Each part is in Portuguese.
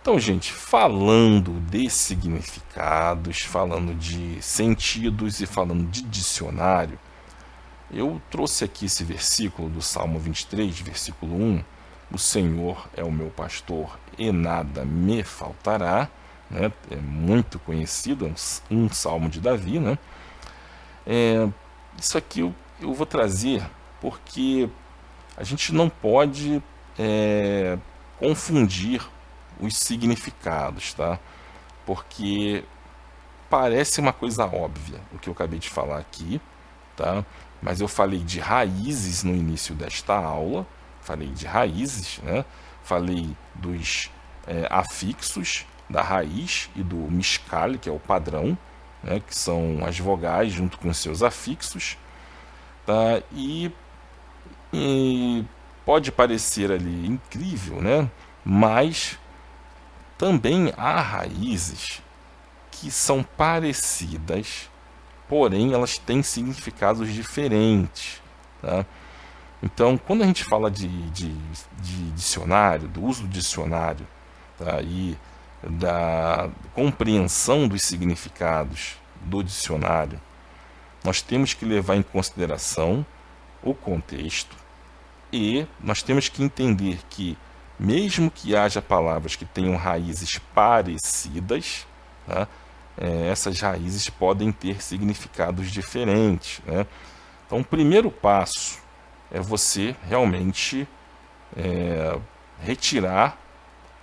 Então, gente, falando de significados, falando de sentidos e falando de dicionário, eu trouxe aqui esse versículo do Salmo 23, versículo 1. O Senhor é o meu pastor e nada me faltará. Né? É muito conhecido, é um salmo de Davi. Né? Isso aqui eu vou trazer porque a gente não pode confundir os significados, tá? Porque parece uma coisa óbvia o que eu acabei de falar aqui, tá? Mas eu falei de raízes no início desta aula, falei de raízes, né? Falei dos afixos da raiz e do miscale, que é o padrão, né? Que são as vogais junto com seus afixos, tá? E pode parecer ali incrível, né? Mas também há raízes que são parecidas, porém elas têm significados diferentes, tá? Então, quando a gente fala de dicionário, do uso do dicionário, tá? E da compreensão dos significados do dicionário, nós temos que levar em consideração o contexto e nós temos que entender que mesmo que haja palavras que tenham raízes parecidas, tá? Essas raízes podem ter significados diferentes. Né? Então, o primeiro passo é você realmente retirar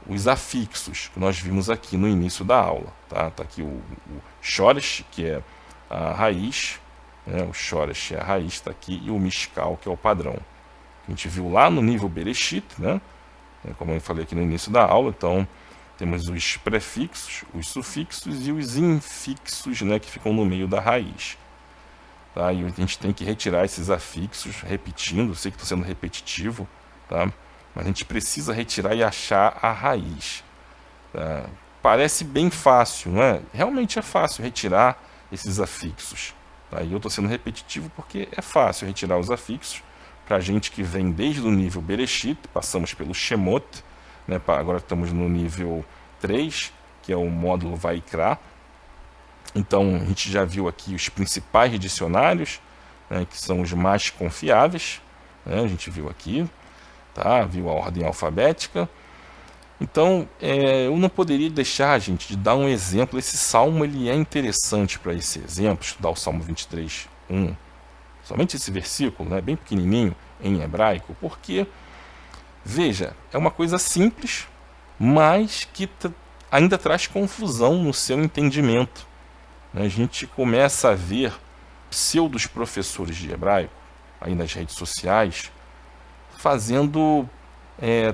os afixos que nós vimos aqui no início da aula. Tá aqui o shoresh, que é a raiz, né? O shoresh é a raiz, está aqui, e o mishkal, que é o padrão. A gente viu lá no nível Bereshit, né? Como eu falei aqui no início da aula. Então temos os prefixos, os sufixos e os infixos, né, que ficam no meio da raiz. Tá? E a gente tem que retirar esses afixos, repetindo, sei que estou sendo repetitivo, tá? Mas a gente precisa retirar e achar a raiz. Tá? Parece bem fácil, não é? Realmente é fácil retirar esses afixos. Tá? E eu estou sendo repetitivo porque é fácil retirar os afixos. Para a gente que vem desde o nível Bereshit, passamos pelo Shemot, né, agora estamos no nível 3, que é o módulo Vaikra. Então a gente já viu aqui os principais dicionários, né, que são os mais confiáveis, né, a gente viu aqui, tá? Viu a ordem alfabética. Então eu não poderia deixar, gente, de dar um exemplo. Esse salmo ele é interessante para esse exemplo, estudar o Salmo 23, 1. Somente esse versículo, né, bem pequenininho em hebraico, porque, veja, é uma coisa simples, mas que ainda traz confusão no seu entendimento. A gente começa a ver pseudos professores de hebraico, aí nas redes sociais, fazendo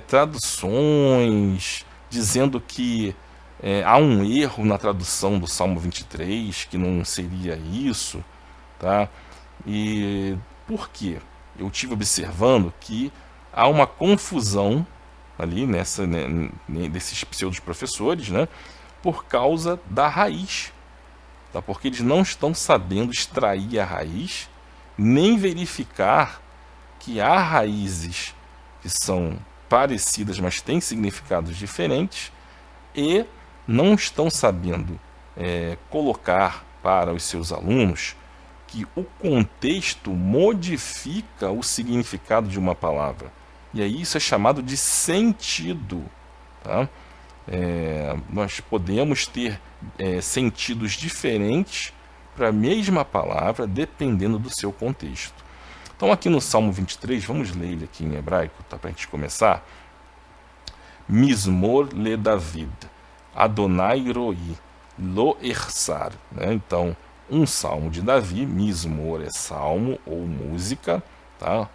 traduções, dizendo que há um erro na tradução do Salmo 23, que não seria isso, tá? E por quê? Eu estive observando que há uma confusão ali desses pseudos professores, né, por causa da raiz, tá? Porque eles não estão sabendo extrair a raiz, nem verificar que há raízes que são parecidas, mas têm significados diferentes, e não estão sabendo colocar para os seus alunos que o contexto modifica o significado de uma palavra. E aí isso é chamado de sentido. Tá? Nós podemos ter sentidos diferentes para a mesma palavra, dependendo do seu contexto. Então aqui no Salmo 23, vamos ler ele aqui em hebraico, tá? Para a gente começar. Mizmor le David, Adonai roi, lo ersar. Né? Então, um salmo de Davi, Mizmor é salmo ou música, tá?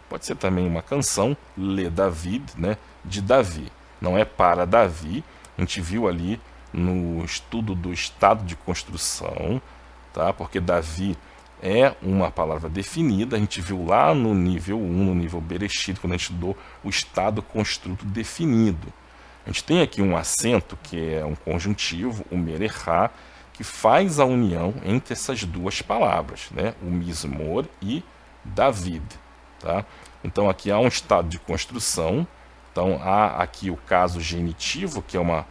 Pode ser também uma canção, Le David, né? De Davi. Não é para Davi. A gente viu ali no estudo do estado de construção, tá? Porque Davi é uma palavra definida. A gente viu lá no nível 1, no nível Bereshit, quando a gente estudou o estado construto definido. A gente tem aqui um acento que é um conjuntivo, o merechá, que faz a união entre essas duas palavras, né? O Mizmor e David. Tá? Então aqui há um estado de construção, Então, há aqui o caso genitivo, que é uma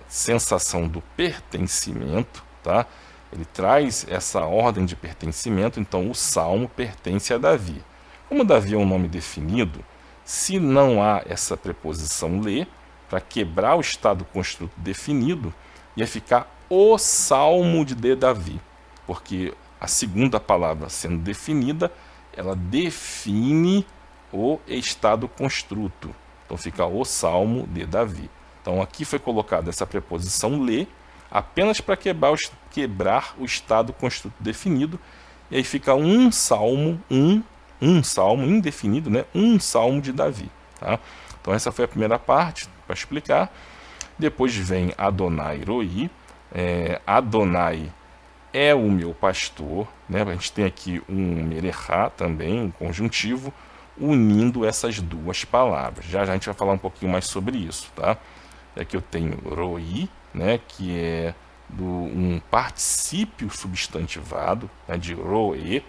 sensação do pertencimento, tá? Ele traz essa ordem de pertencimento, então o salmo pertence a Davi. Como Davi é um nome definido, se não há essa preposição lê, para quebrar o estado construto definido, ia ficar o salmo de Davi, porque a segunda palavra sendo definida, ela define o estado construto. Então fica o salmo de Davi. Então aqui foi colocada essa preposição lê, apenas para quebrar o estado construto definido, e aí fica um salmo indefinido, né? Um salmo de Davi. Tá? Então essa foi a primeira parte, para explicar. Depois vem Adonai Roi. Adonai é o meu pastor, né? A gente tem aqui um merechá também, um conjuntivo, unindo essas duas palavras. Já a gente vai falar um pouquinho mais sobre isso, tá? Aqui eu tenho Roi, né? Que é um particípio substantivado, né? De roe,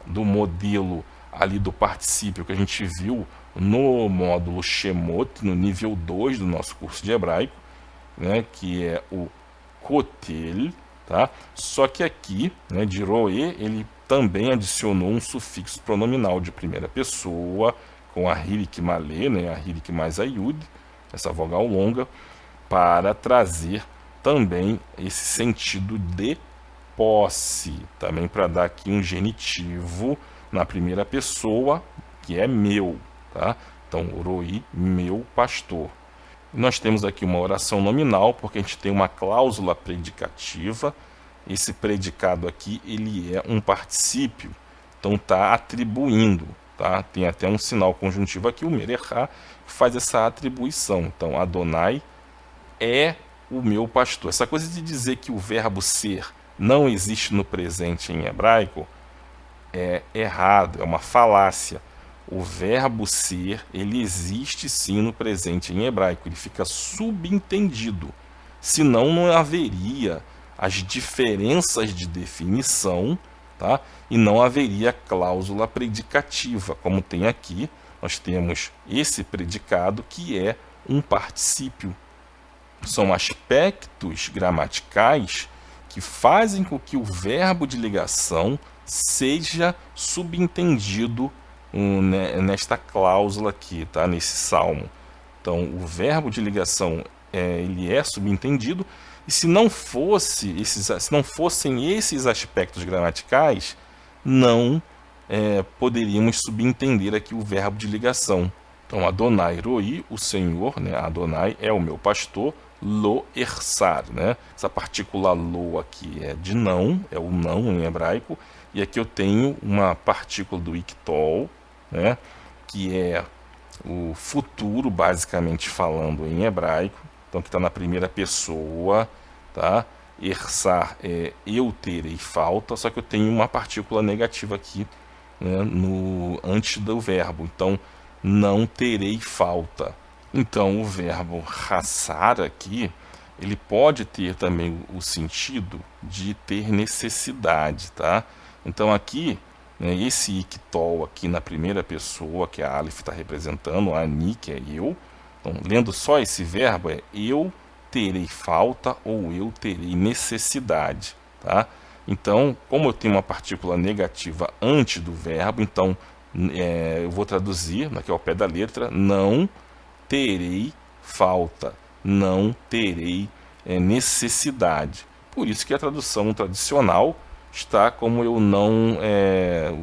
do modelo ali do particípio que a gente viu no módulo Shemot, no nível 2 do nosso curso de hebraico, né? Que é o kotel, tá? Só que aqui, né, de roe, ele também adicionou um sufixo pronominal de primeira pessoa, com a hirik malé, né, a hirik mais a yud, essa vogal longa, para trazer também esse sentido de posse, também para dar aqui um genitivo na primeira pessoa, que é meu, tá? Então, roi, meu pastor. Nós temos aqui uma oração nominal, porque a gente tem uma cláusula predicativa. Esse predicado aqui, ele é um particípio, então está atribuindo, tá? Tem até um sinal conjuntivo aqui, o merechá, que faz essa atribuição. Então, Adonai é o meu pastor. Essa coisa de dizer que o verbo ser não existe no presente em hebraico é errado, é uma falácia. O verbo ser, ele existe sim no presente em hebraico, ele fica subentendido, senão não haveria as diferenças de definição, tá? E não haveria cláusula predicativa, como tem aqui. Nós temos esse predicado que é um particípio. São aspectos gramaticais que fazem com que o verbo de ligação seja subentendido nesta cláusula aqui, tá? Nesse salmo. Então, o verbo de ligação ele é subentendido, e se não fossem esses aspectos gramaticais, não poderíamos subentender aqui o verbo de ligação. Então, Adonai Roi, o Senhor, né? Adonai é o meu pastor, lo ersar, né? Essa partícula lo aqui é de não, é o não em hebraico, e aqui eu tenho uma partícula do iktol, né? Que é o futuro, basicamente falando em hebraico, então que está na primeira pessoa, tá? Ersar é eu terei falta, só que eu tenho uma partícula negativa aqui, né? Antes do verbo, então não terei falta. Então o verbo raçar aqui, ele pode ter também o sentido de ter necessidade, tá? Então aqui, né, esse iktol aqui na primeira pessoa, que a Aleph está representando, a Ani, que é eu. Então, lendo só esse verbo, é eu terei falta ou eu terei necessidade, tá? Então, como eu tenho uma partícula negativa antes do verbo, então eu vou traduzir aqui ao pé da letra, não terei falta, não terei necessidade. Por isso que a tradução tradicional está como eu não,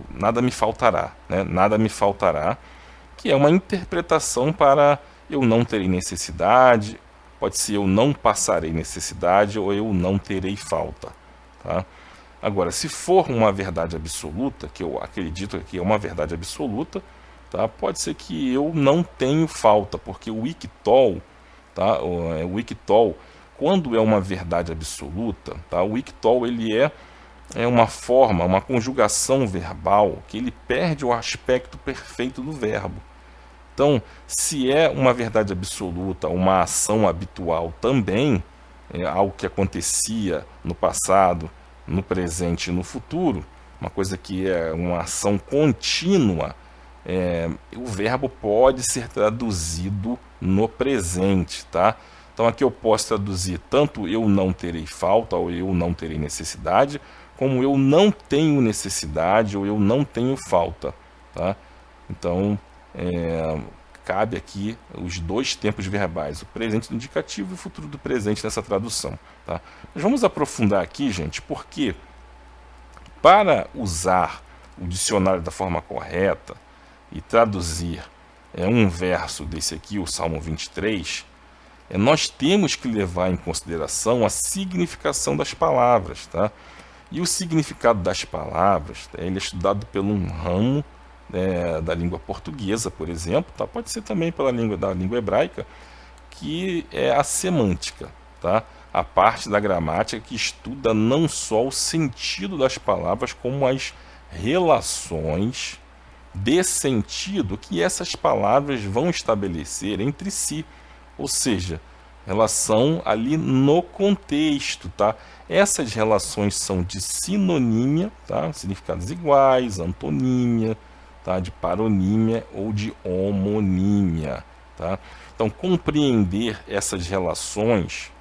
nada me faltará, né? Nada me faltará, que é uma interpretação para eu não terei necessidade, pode ser eu não passarei necessidade ou eu não terei falta, tá? Agora, se for uma verdade absoluta, que eu acredito que é uma verdade absoluta, tá? Pode ser que eu não tenho falta, porque o iktol, tá? O iktol, quando é uma verdade absoluta, tá? O iktol ele é uma forma, uma conjugação verbal que ele perde o aspecto perfeito do verbo. Então, se é uma verdade absoluta, uma ação habitual também, algo que acontecia no passado, no presente e no futuro, uma coisa que é uma ação contínua, o verbo pode ser traduzido no presente, tá? Então aqui eu posso traduzir tanto eu não terei falta ou eu não terei necessidade, como eu não tenho necessidade ou eu não tenho falta, tá? Então cabe aqui os dois tempos verbais, o presente do indicativo e o futuro do presente nessa tradução, tá? Mas vamos aprofundar aqui, gente, porque para usar o dicionário da forma correta e traduzir um verso desse aqui, o Salmo 23, nós temos que levar em consideração a significação das palavras, tá? E o significado das palavras, ele é estudado por um ramo da língua portuguesa, por exemplo, tá? Pode ser também pela língua hebraica, que é a semântica, tá? A parte da gramática que estuda não só o sentido das palavras, como as relações de sentido que essas palavras vão estabelecer entre si, ou seja, relação ali no contexto, tá? Essas relações são de sinonímia, tá? Significados iguais, antonímia, tá? De paronímia ou de homonímia, tá? Então, compreender essas relações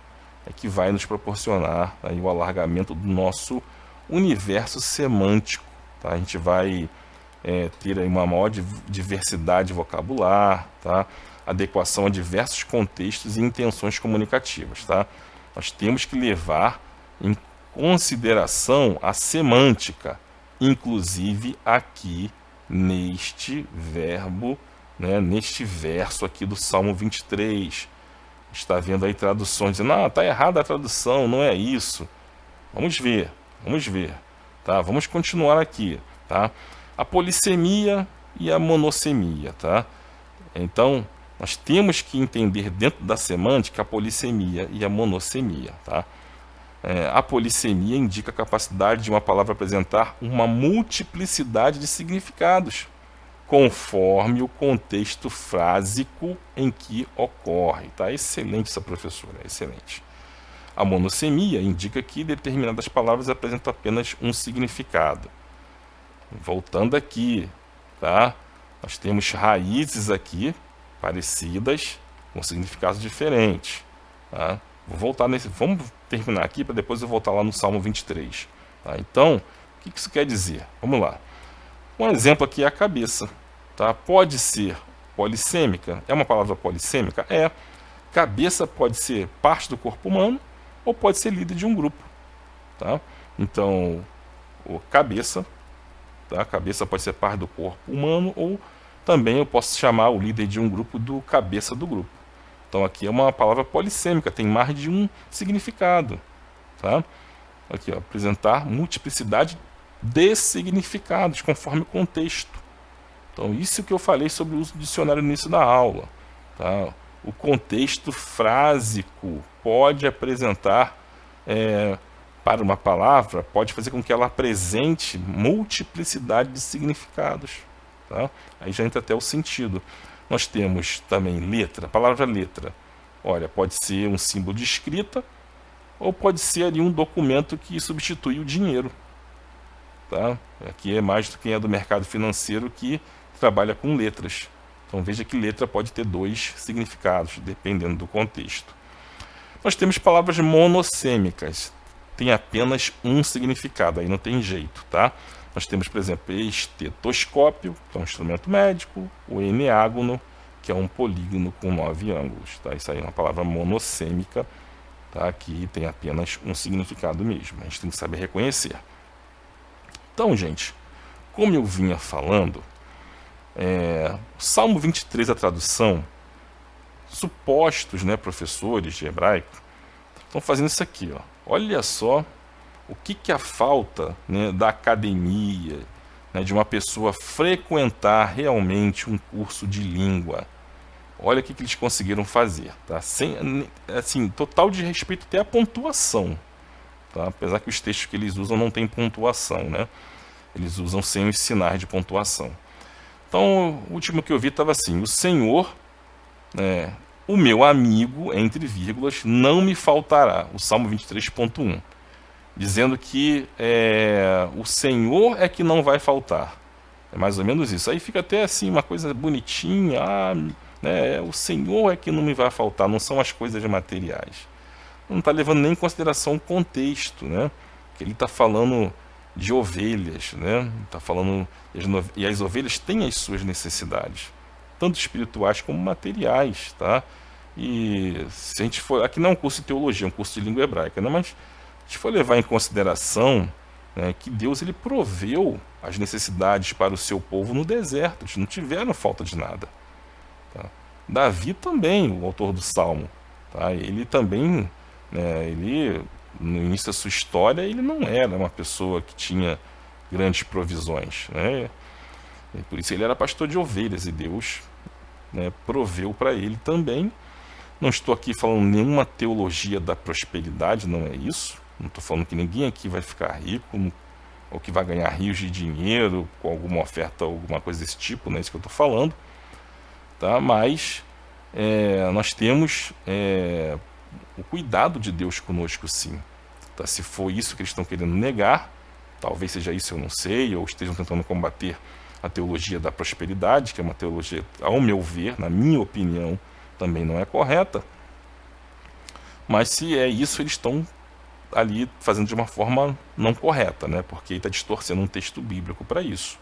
é que vai nos proporcionar aí o alargamento do nosso universo semântico, tá? A gente vai ter aí uma maior diversidade vocabular, tá? Adequação a diversos contextos e intenções comunicativas, tá? Nós temos que levar em consideração a semântica, inclusive aqui neste verbo, neste verso aqui do Salmo 23. Está vendo aí traduções dizendo, não, está errada a tradução, não é isso. Vamos ver, tá? Vamos continuar aqui, tá? A polissemia e a monossemia, tá? Então, nós temos que entender dentro da semântica a polissemia e a monossemia, tá? A polissemia indica a capacidade de uma palavra apresentar uma multiplicidade de significados, conforme o contexto frásico em que ocorre, tá? Excelente essa professora, excelente. A monossemia indica que determinadas palavras apresentam apenas um significado. Voltando aqui, tá? Nós temos raízes aqui parecidas com significados diferentes, tá? Vamos terminar aqui para depois eu voltar lá no Salmo 23, tá? Então, o que isso quer dizer? Vamos lá. Um exemplo aqui é a cabeça, tá? Pode ser polissêmica. É uma palavra polissêmica? É. Cabeça pode ser parte do corpo humano ou pode ser líder de um grupo, tá? Então, cabeça, tá? A cabeça pode ser parte do corpo humano ou também eu posso chamar o líder de um grupo do cabeça do grupo. Então aqui é uma palavra polissêmica, tem mais de um significado, tá? Aqui, ó, apresentar multiplicidade de significados conforme o contexto. Então isso que eu falei sobre o uso do dicionário no início da aula, tá? O contexto frásico pode apresentar para uma palavra, pode fazer com que ela apresente multiplicidade de significados, tá? Aí já entra até o sentido. Nós temos também letra, a palavra letra. Olha, pode ser um símbolo de escrita ou pode ser ali um documento que substitui o dinheiro, tá? Aqui é mais do quem é do mercado financeiro que trabalha com letras. Então veja que letra pode ter dois significados, dependendo do contexto. Nós temos palavras monossêmicas, tem apenas um significado, aí não tem jeito, tá? Nós temos, por exemplo, estetoscópio, que é um instrumento médico, o eneágono, que é um polígono com 9 ângulos, tá? Isso aí é uma palavra monossêmica, tá? Que tem apenas um significado mesmo, a gente tem que saber reconhecer. Então, gente, como eu vinha falando, Salmo 23, a tradução, supostos, professores de hebraico, estão fazendo isso aqui, ó. Olha só o que a falta, da academia, de uma pessoa frequentar realmente um curso de língua. Olha o que eles conseguiram fazer, tá? Sem, assim, total desrespeito até a pontuação, tá? Apesar que os textos que eles usam não tem pontuação, né? Eles usam sem os sinais de pontuação. Então, o último que eu vi estava assim: o Senhor, o meu amigo, entre vírgulas, não me faltará. O Salmo 23.1. Dizendo que o Senhor é que não vai faltar. É mais ou menos isso. Aí fica até assim uma coisa bonitinha, né, o Senhor é que não me vai faltar, não são as coisas materiais. Não está levando nem em consideração o contexto, né? Que ele está falando de ovelhas, né? Está falando e as ovelhas têm as suas necessidades, tanto espirituais como materiais, tá? E se a gente for, aqui não é um curso de teologia, é um curso de língua hebraica, né? Mas se a gente for levar em consideração, né, que Deus ele proveu as necessidades para o seu povo no deserto, eles não tiveram falta de nada. Tá? Davi também, o autor do Salmo, tá? Ele também, né, ele no início da sua história ele não era uma pessoa que tinha grandes provisões, né? E por isso ele era pastor de ovelhas e Deus, né, proveu para ele também. Não estou aqui falando nenhuma teologia da prosperidade, não é isso. Não estou falando que ninguém aqui vai ficar rico ou que vai ganhar rios de dinheiro com alguma oferta, alguma coisa desse tipo, não é isso que eu estou falando. Tá? Mas nós temos o cuidado de Deus conosco, sim. Tá? Se for isso que eles estão querendo negar, talvez seja isso, eu não sei, ou estejam tentando combater a teologia da prosperidade, que é uma teologia, ao meu ver, na minha opinião, também não é correta. Mas se é isso, eles estão ali fazendo de uma forma não correta, né? Porque ele está distorcendo um texto bíblico para isso.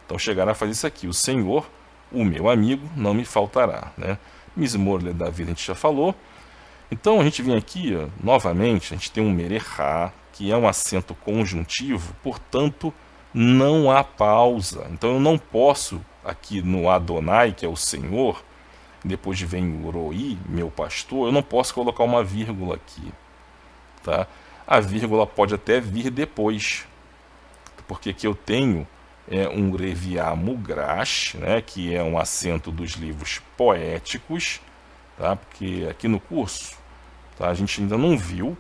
Então chegaram a fazer isso aqui: o Senhor, o meu amigo, não me faltará, né? Mismorle da vida a gente já falou. Então a gente vem aqui, ó, novamente, a gente tem um merechá, que é um acento conjuntivo, portanto não há pausa. Então eu não posso aqui no Adonai, que é o Senhor, depois vem o Roi, meu pastor, eu não posso colocar uma vírgula aqui, tá? A vírgula pode até vir depois, porque aqui eu tenho um Reviá Mugrash, né, que é um acento dos livros poéticos, tá? Porque aqui no curso, tá, a gente ainda não viu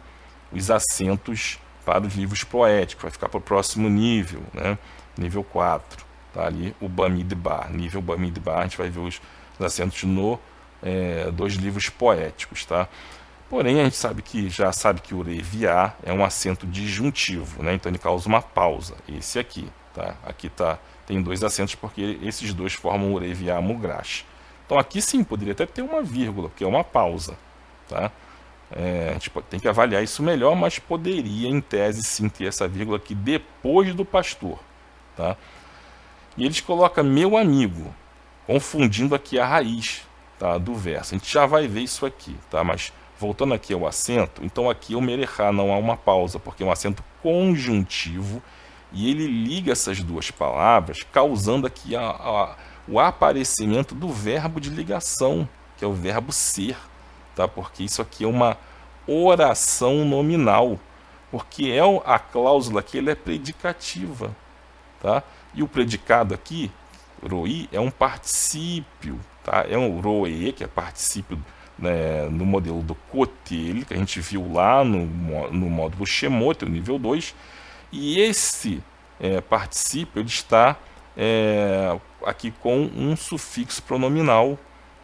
os acentos para os livros poéticos, vai ficar para o próximo nível, né? Nível 4, tá? Ali o Bamidbar, nível Bamidbar, a gente vai ver os acentos dos livros poéticos, tá? Porém, a gente já sabe que o Reviá é um acento disjuntivo, né? Então ele causa uma pausa, esse aqui, tá? Aqui tem dois acentos porque esses dois formam o Reviá Mugrash. Então aqui sim, poderia até ter uma vírgula, porque é uma pausa, tá? A gente tem que avaliar isso melhor, mas poderia, em tese, sim, ter essa vírgula aqui depois do pastor, tá? E eles colocam meu amigo, confundindo aqui a raiz, tá, do verso. A gente já vai ver isso aqui, tá? Mas voltando aqui ao acento, então aqui o merechá não há uma pausa, porque é um acento conjuntivo e ele liga essas duas palavras, causando aqui o aparecimento do verbo de ligação, que é o verbo ser, tá? Porque isso aqui é uma oração nominal, porque a cláusula aqui ela é predicativa, tá? E o predicado aqui, roi, é um particípio, tá? É um roe, que é particípio, né, no modelo do Kotel, que a gente viu lá no módulo Shemot, o nível 2, e esse particípio ele está aqui com um sufixo pronominal,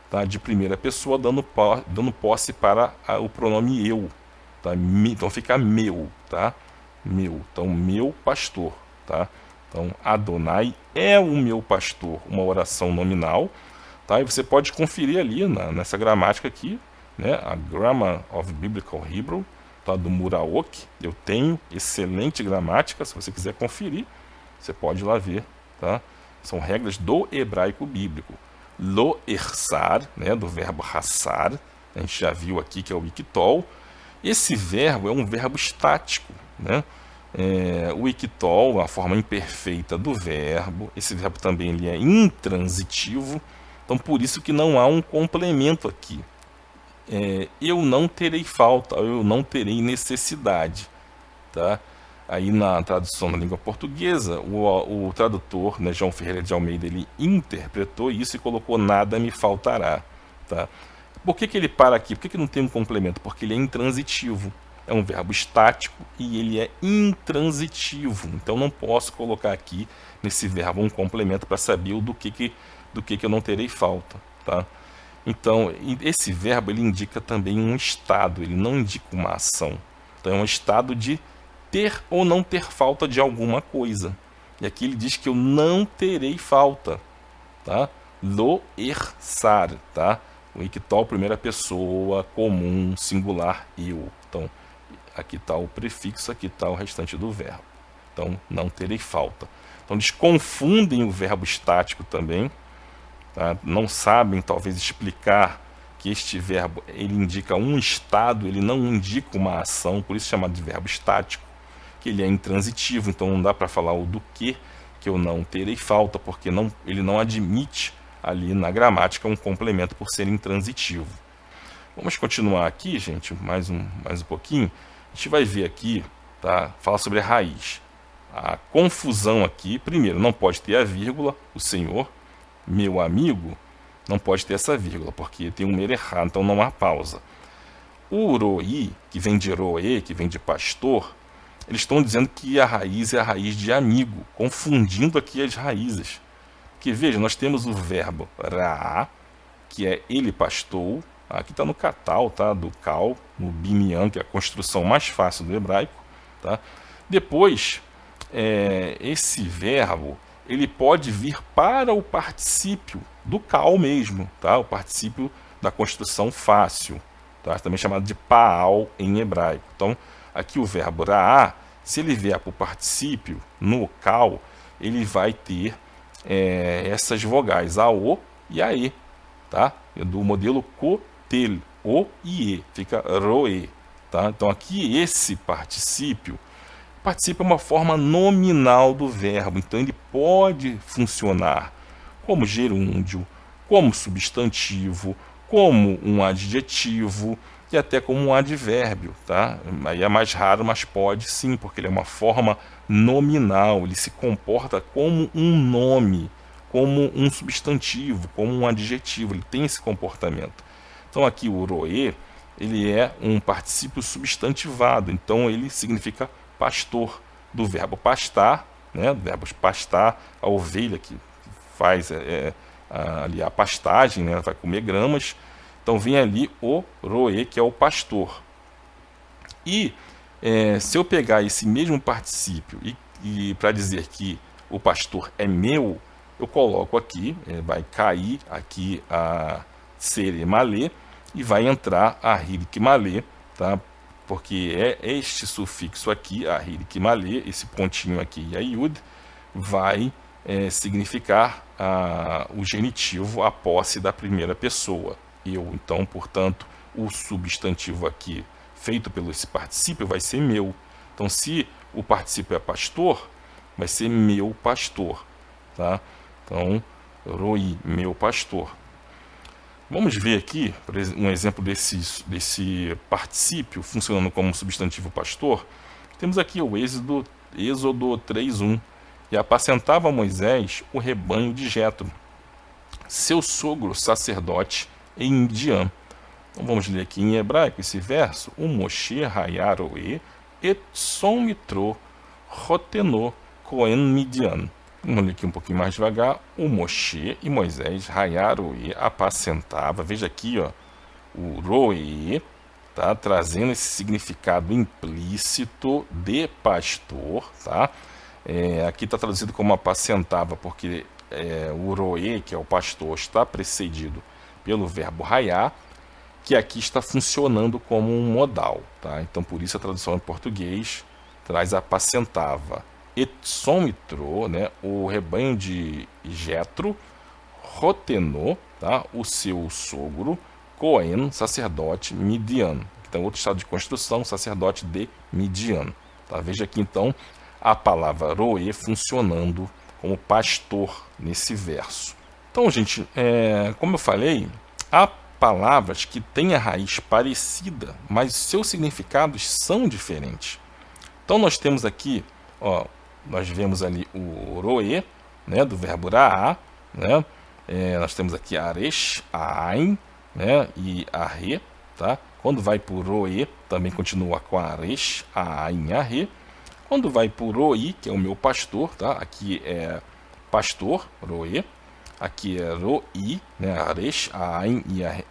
tá, de primeira pessoa, dando posse para o pronome eu, tá? Então fica meu, tá? Meu, então meu pastor, tá? Então Adonai é o meu pastor, uma oração nominal, tá? E você pode conferir ali nessa gramática aqui, né? A Grammar of Biblical Hebrew, tá? Do Muraok. Eu tenho excelente gramática, se você quiser conferir, você pode ir lá ver, tá? São regras do hebraico bíblico. Lo ersar, né, do verbo hassar, a gente já viu aqui que é o iktol. Esse verbo é um verbo estático, né? O iktol, a forma imperfeita do verbo, esse verbo também ele é intransitivo, então por isso que não há um complemento aqui. Eu não terei falta, eu não terei necessidade, tá? Aí na tradução na língua portuguesa, o tradutor, né, João Ferreira de Almeida, ele interpretou isso e colocou nada me faltará, tá? Por que ele para aqui? Por que não tem um complemento? Porque ele é intransitivo, é um verbo estático e ele é intransitivo, então não posso colocar aqui nesse verbo um complemento para saber do que eu não terei falta, tá? Então esse verbo ele indica também um estado, ele não indica uma ação, então é um estado de ter ou não ter falta de alguma coisa. E aqui ele diz que eu não terei falta, tá? Lo ersar, tá? O equitol, primeira pessoa, comum, singular, eu. Então, aqui está o prefixo, aqui está o restante do verbo. Então, não terei falta. Então, eles confundem o verbo estático também, tá? Não sabem, talvez, explicar que este verbo ele indica um estado, ele não indica uma ação, por isso é chamado de verbo estático, que ele é intransitivo, então não dá para falar o do que eu não terei falta, porque ele não admite ali na gramática um complemento por ser intransitivo. Vamos continuar aqui, gente, mais um pouquinho. A gente vai ver aqui, tá? Falar sobre a raiz. A confusão aqui, primeiro, não pode ter a vírgula, o senhor, meu amigo, não pode ter essa vírgula, porque tem um mererá, então não há pausa. O roi, que vem de roe, que vem de pastor, eles estão dizendo que a raiz é a raiz de amigo, confundindo aqui as raízes. Porque veja, nós temos o verbo ra, que é ele pastou, aqui está no catal, tá? Do cal, no binian, que é a construção mais fácil do hebraico. Tá? Depois, esse verbo ele pode vir para o particípio do cal mesmo, tá? O particípio da construção fácil, tá? Também chamado de paal em hebraico. Então, aqui o verbo raá, se ele vier para o particípio no cal, ele vai ter essas vogais, a o e a e, tá? Do modelo cotel, o e e, fica roe, tá? Então aqui esse particípio é uma forma nominal do verbo, então ele pode funcionar como gerúndio, como substantivo, como um adjetivo e até como um advérbio, tá? Aí é mais raro, mas pode sim, porque ele é uma forma nominal, ele se comporta como um nome, como um substantivo, como um adjetivo, ele tem esse comportamento. Então aqui o roe, ele é um particípio substantivado, então ele significa pastor, do verbo pastar, né? Do verbo pastar, a ovelha que faz ali a pastagem, né? Vai comer gramas. Então vem ali o roe, que é o pastor. E se eu pegar esse mesmo particípio e para dizer que o pastor é meu, eu coloco aqui, vai cair aqui a sere malê e vai entrar a hirik malê, tá? Porque este sufixo aqui, a hirik malê, esse pontinho aqui, a yud, vai significar o genitivo, a posse da primeira pessoa. Eu, então, portanto, o substantivo aqui feito pelo esse particípio vai ser meu. Então, se o particípio é pastor, vai ser meu pastor, tá? Então, roi, meu pastor. Vamos ver aqui um exemplo desse particípio funcionando como substantivo pastor. Temos aqui o Êxodo 3:1. E apacentava Moisés o rebanho de Jetro, seu sogro sacerdote em Midian. Então vamos ler aqui em hebraico esse verso. O Moshe Hayaroe et som mitro rotenô Cohen Midian. Vamos ler aqui um pouquinho mais devagar. O Moshe e Moisés Hayaroe apacentava. Veja aqui, ó, o roe, tá, trazendo esse significado implícito de pastor, tá? Aqui está traduzido como apacentava, porque o roe, que é o pastor, está precedido pelo verbo raiar, que aqui está funcionando como um modal, tá? Então, por isso a tradução em português traz apacentava. Et somitro, né, o rebanho de Jetro, rotenô, tá, o seu sogro, Cohen, sacerdote, Midian. Então, outro estado de construção, sacerdote de Midian. Tá? Veja aqui, então, a palavra roe funcionando como pastor nesse verso. Então, gente, como eu falei, há palavras que têm a raiz parecida, mas seus significados são diferentes. Então, nós temos aqui, ó, nós vemos ali o roe, né, do verbo raá, né? Nós temos aqui aresh, ain, né, e arre, tá? Quando vai para o roe, também continua com aresh, ain, arre. Quando vai para o roi, que é o meu pastor, tá? Aqui é pastor, roe. Aqui é roi, né? Aresh, a ain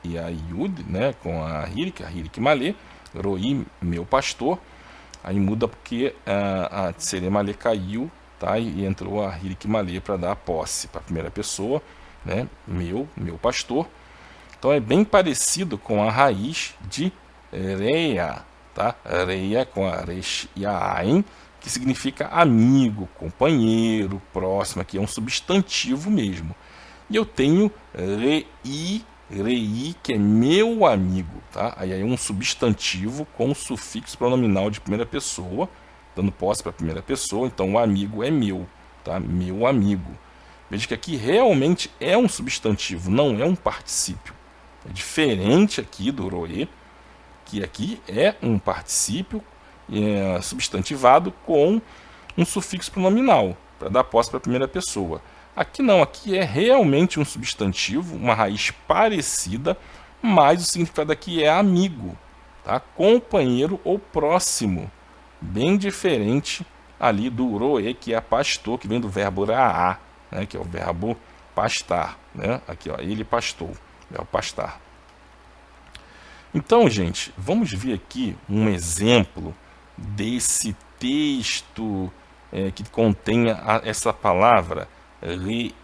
e a yud, né? Com a hirik malê. Roi, meu pastor. Aí muda porque a tsere malê caiu tá? E entrou a Hirik Malê para dar a posse para a primeira pessoa, né? Meu pastor. Então é bem parecido com a raiz de reia, tá? Reia com a resh e a ain, que significa amigo, companheiro, próximo, aqui é um substantivo mesmo. E eu tenho rei, que é meu amigo, tá? Aí é um substantivo com sufixo pronominal de primeira pessoa, dando posse para a primeira pessoa, então o amigo é meu, tá? Meu amigo. Veja que aqui realmente é um substantivo, não é um particípio. É diferente aqui do roe, que aqui é um particípio substantivado com um sufixo pronominal, para dar posse para a primeira pessoa. Aqui não, aqui é realmente um substantivo, uma raiz parecida, mas o significado aqui é amigo, tá? Companheiro ou próximo, bem diferente ali do roe, que é pastor, que vem do verbo raá, né? Que é o verbo pastar, né? Aqui, ó, ele pastou, é o pastar. Então, gente, vamos ver aqui um exemplo desse texto que contenha essa palavra rei,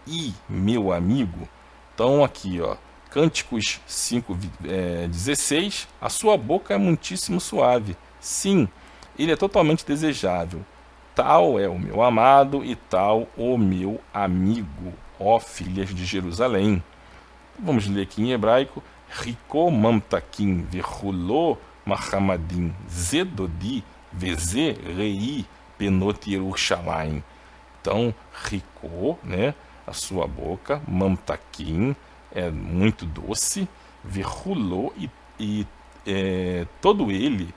meu amigo. Então, aqui, ó, Cânticos 5:16, a sua boca é muitíssimo suave. Sim, ele é totalmente desejável. Tal é o meu amado e tal o meu amigo, ó filhas de Jerusalém. Vamos ler aqui em hebraico. Rico mamtakim verrulo mahamadim zedodi veze rei penot Yerushalayim. Então, rico, né, a sua boca, mamtakim, é muito doce, verrulo e todo ele,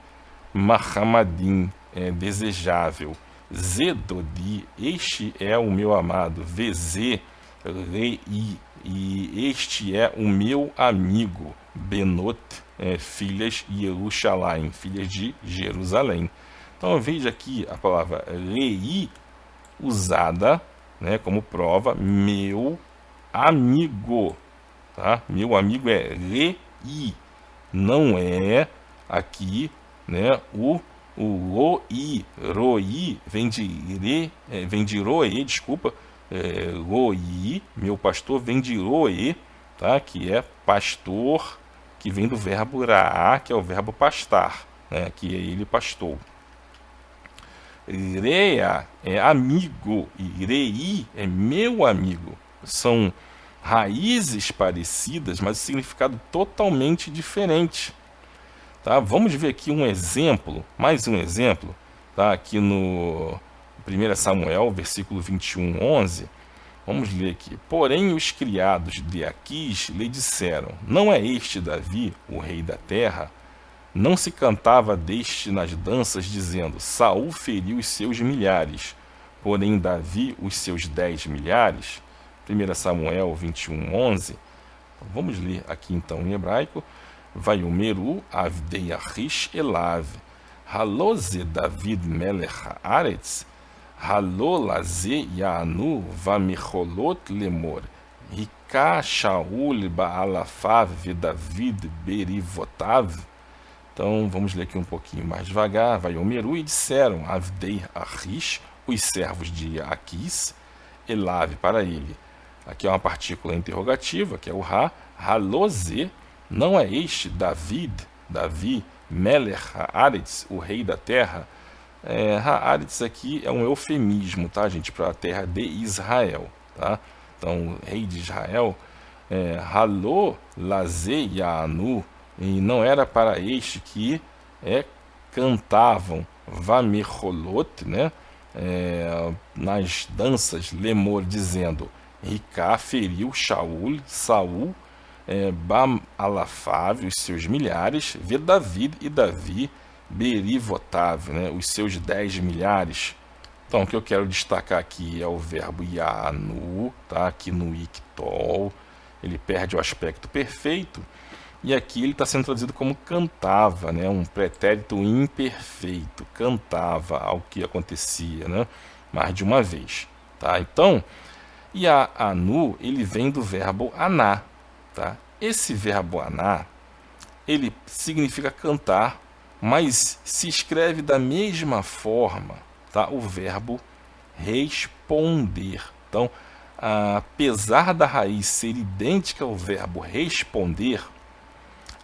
mahamadim, é desejável, zedodi, este é o meu amado, veze rei, e este é o meu amigo, Benot, filhas Yerushalayim, filhas de Jerusalém. Então veja aqui a palavra rei usada, né, como prova, meu amigo, tá? Meu amigo é rei, não é aqui, né, o roi vem de roe, desculpa, roi, meu pastor vem de roe, tá? Que é pastor, que vem do verbo raá, que é o verbo pastar, né? Que ele pastou. Reia é amigo e rei é meu amigo. São raízes parecidas, mas o significado totalmente diferente. Tá? Vamos ver aqui um exemplo, mais um exemplo, tá? Aqui no 1 Samuel, versículo 21:11. Vamos ler aqui. Porém, os criados de Aquis lhe disseram: não é este Davi, o rei da terra? Não se cantava deste nas danças, dizendo: Saul feriu os seus milhares, porém Davi os seus 10 milhares? 1 Samuel 21:11. Vamos ler aqui então em hebraico. Vaiomeru avdei Achish elav, haloze David melech haaretz, halolaze yaanu vamicholot lemor, Hika Shaul baalafav David berivotav. Então vamos ler aqui um pouquinho mais devagar. Vaiomeru, e disseram avdei Achish, os servos de Aquis, elav, para ele. Aqui é uma partícula interrogativa, que é o ha, haloze. Não é este Davi, Melech Haaretz, o rei da terra? Haaretz aqui é um eufemismo, tá, gente, para a terra de Israel, tá? Então, o rei de Israel, Halô Laze Yaanu, e não era para este que cantavam Vamecholot, né? Nas danças, Lemor, dizendo: Ricá feriu Saul, Bam Alafav, os seus milhares, vê David e Davi, Berivotav, né, os seus 10 milhares. Então, o que eu quero destacar aqui é o verbo Yanu, tá? Aqui no Iktol, ele perde o aspecto perfeito, e aqui ele está sendo traduzido como cantava, né? Um pretérito imperfeito, cantava ao que acontecia, né? Mais de uma vez, tá? Então, Yanu, ele vem do verbo aná. Tá? Esse verbo aná, ele significa cantar, mas se escreve da mesma forma, tá? O verbo responder. Então, apesar da raiz ser idêntica ao verbo responder,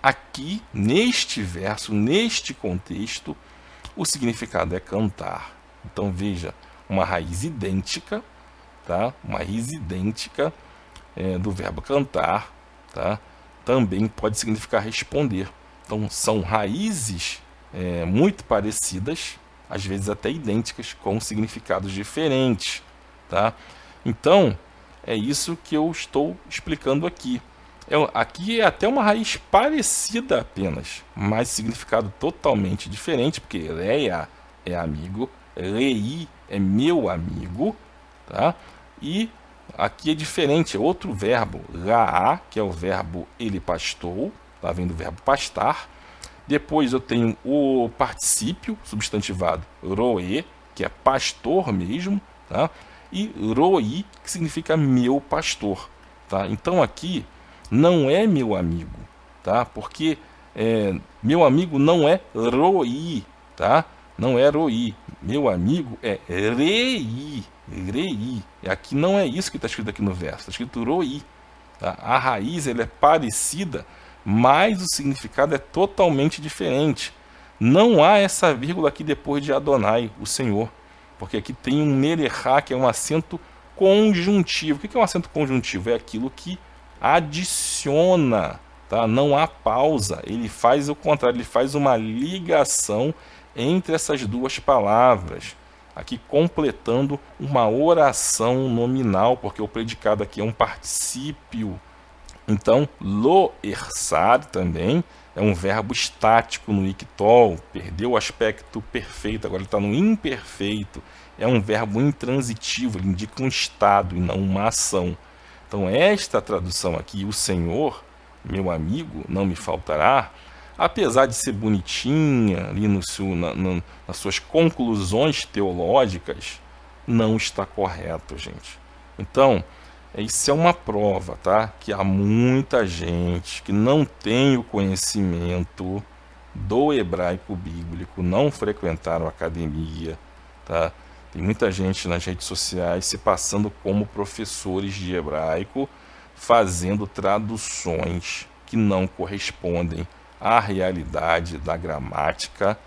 aqui, neste verso, neste contexto, o significado é cantar. Então, veja, uma raiz idêntica, tá? Uma raiz idêntica do verbo cantar, tá? Também pode significar responder. Então, são raízes muito parecidas, às vezes até idênticas, com significados diferentes, tá? Então, é isso que eu estou explicando aqui. Aqui é até uma raiz parecida apenas, mas significado totalmente diferente, porque Leia é amigo, Lei é meu amigo, tá? E aqui é diferente, é outro verbo, Laá, que é o verbo ele pastou, tá vendo o verbo pastar. Depois eu tenho o particípio substantivado roe, que é pastor mesmo, tá? E roi, que significa meu pastor, tá? Então aqui não é meu amigo, tá? Porque meu amigo não é roi, tá? Não é roi. Meu amigo é rei, rei. Aqui não é isso que está escrito aqui no verso, está escrito roi, tá? A raiz ela é parecida, mas o significado é totalmente diferente. Não há essa vírgula aqui depois de Adonai, o Senhor, porque aqui tem um merechá, que é um acento conjuntivo. O que é um acento conjuntivo? É aquilo que adiciona, tá? Não há pausa, ele faz o contrário, ele faz uma ligação entre essas duas palavras, aqui completando uma oração nominal, porque o predicado aqui é um particípio. Então, loersar também é um verbo estático no ictol, perdeu o aspecto perfeito, agora ele está no imperfeito. É um verbo intransitivo, ele indica um estado e não uma ação. Então, esta tradução aqui, o Senhor, meu amigo, não me faltará, apesar de ser bonitinha ali nas suas conclusões teológicas, não está correto, gente. Então, isso é uma prova, tá? Que há muita gente que não tem o conhecimento do hebraico bíblico, não frequentaram a academia, tá? Tem muita gente nas redes sociais se passando como professores de hebraico, fazendo traduções que não correspondem à realidade da gramática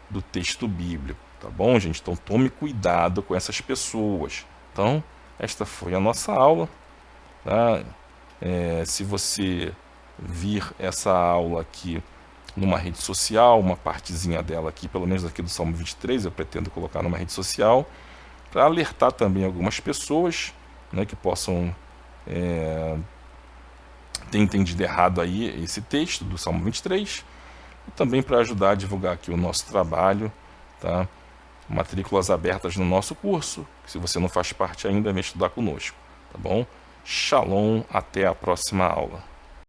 do texto bíblico, tá bom, gente? Então tome cuidado com essas pessoas. Então, esta foi a nossa aula, tá? Se você vir essa aula aqui numa rede social, uma partezinha dela aqui, pelo menos aqui do Salmo 23, eu pretendo colocar numa rede social, para alertar também algumas pessoas, né, que possam ter entendido errado aí esse texto do Salmo 23, e também para ajudar a divulgar aqui o nosso trabalho, tá? Matrículas abertas no nosso curso, se você não faz parte ainda, vem estudar conosco, tá bom? Shalom, até a próxima aula.